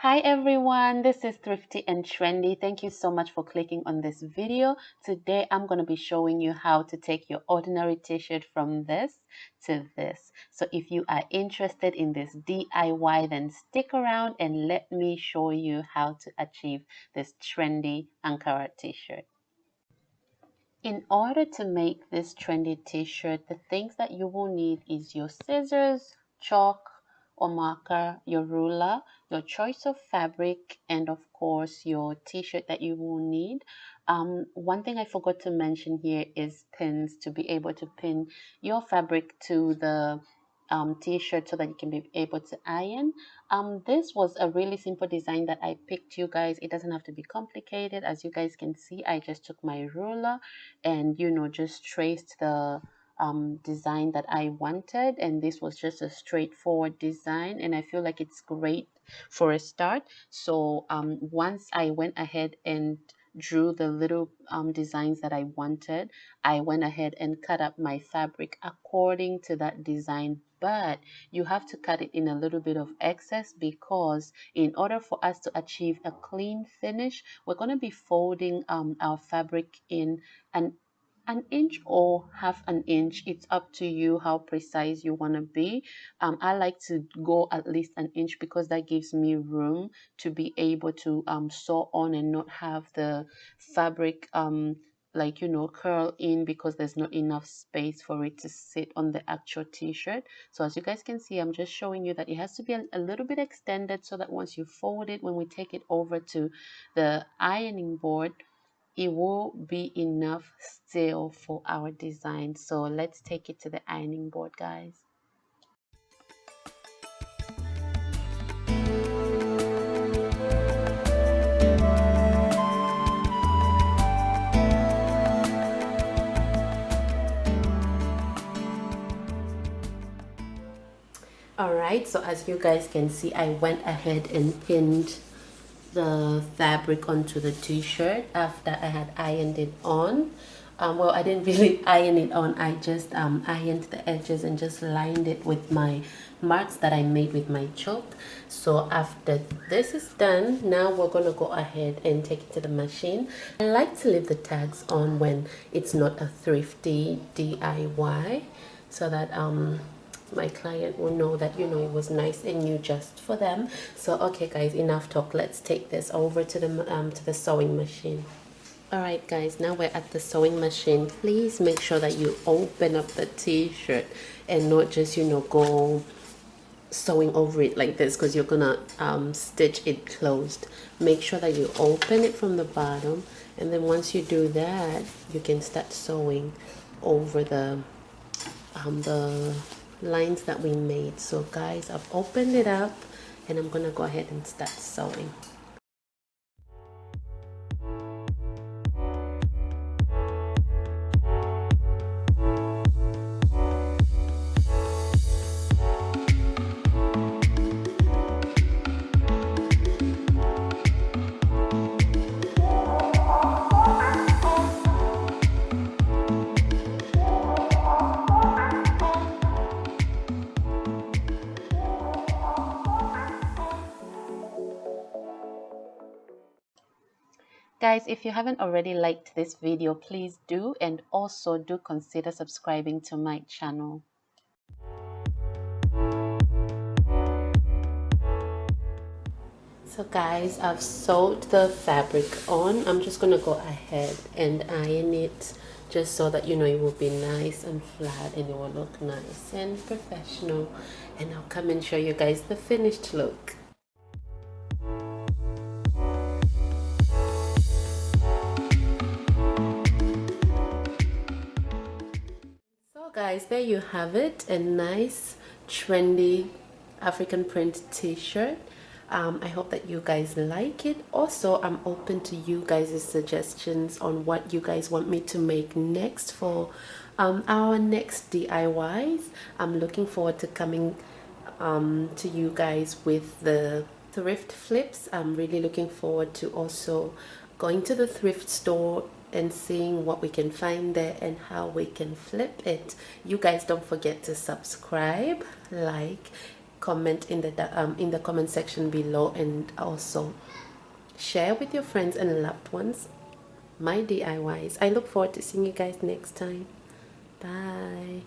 Hi everyone, this is Thrifty and Trendy. Thank you so much for clicking on this video. Today I'm going to be showing you how to take your ordinary t-shirt from this to this. So if you are interested in this DIY, then stick around and let me show you how to achieve this trendy Ankara t-shirt. In order to make this trendy t-shirt, the things that you will need is your scissors, chalk or marker, your ruler, your choice of fabric, and of course your t-shirt that you will need. One thing I forgot to mention here is pins to be able to pin your fabric to the t-shirt so that you can be able to iron. This was a really simple design that I picked, you guys. It doesn't have to be complicated. As you guys can see, I just took my ruler and just traced the design that I wanted, and this was just a straightforward design, and I feel like it's great for a start. So once I went ahead and drew the little designs that I wanted, I went ahead and cut up my fabric according to that design, but you have to cut it in a little bit of excess because in order for us to achieve a clean finish, we're going to be folding our fabric in an inch or half an inch. It's up to you how precise you want to be. I like to go at least an inch because that gives me room to be able to sew on and not have the fabric like curl in because there's not enough space for it to sit on the actual t-shirt. So as you guys can see, I'm just showing you that it has to be a little bit extended so that once you fold it, when we take it over to the ironing board, it will be enough still for our design. So let's take it to the ironing board, guys. Alright, so as you guys can see, I went ahead and pinned the fabric onto the t-shirt after I had ironed it on. Well, I didn't really iron it on. I just ironed the edges and just lined it with my marks that I made with my chalk. So after this is done, now we're gonna go ahead and take it to the machine. I like to leave the tags on when it's not a thrifty DIY so that my client will know that it was nice and new just for them. So okay guys, enough talk, let's take this over to the sewing machine. Alright guys, now we're at the sewing machine. Please make sure that you open up the t-shirt and not just go sewing over it like this, because you're gonna stitch it closed. Make sure that you open it from the bottom, and then once you do that, you can start sewing over the lines that we made. So guys, I've opened it up and I'm gonna go ahead and start sewing. Guys, if you haven't already liked this video, please do, and also do consider subscribing to my channel. So guys, I've sewed the fabric on. I'm just gonna go ahead and iron it just so that it will be nice and flat and it will look nice and professional, and I'll come and show you guys the finished look. So guys, there you have it, a nice trendy African print t-shirt. I hope that you guys like it. Also, I'm open to you guys' suggestions on what you guys want me to make next for our next DIYs. I'm looking forward to coming to you guys with the thrift flips. I'm really looking forward to also going to the thrift store and seeing what we can find there and how we can flip it. You guys don't forget to subscribe, like, comment in the comment section below, and also share with your friends and loved ones my DIYs. I look forward to seeing you guys next time. Bye.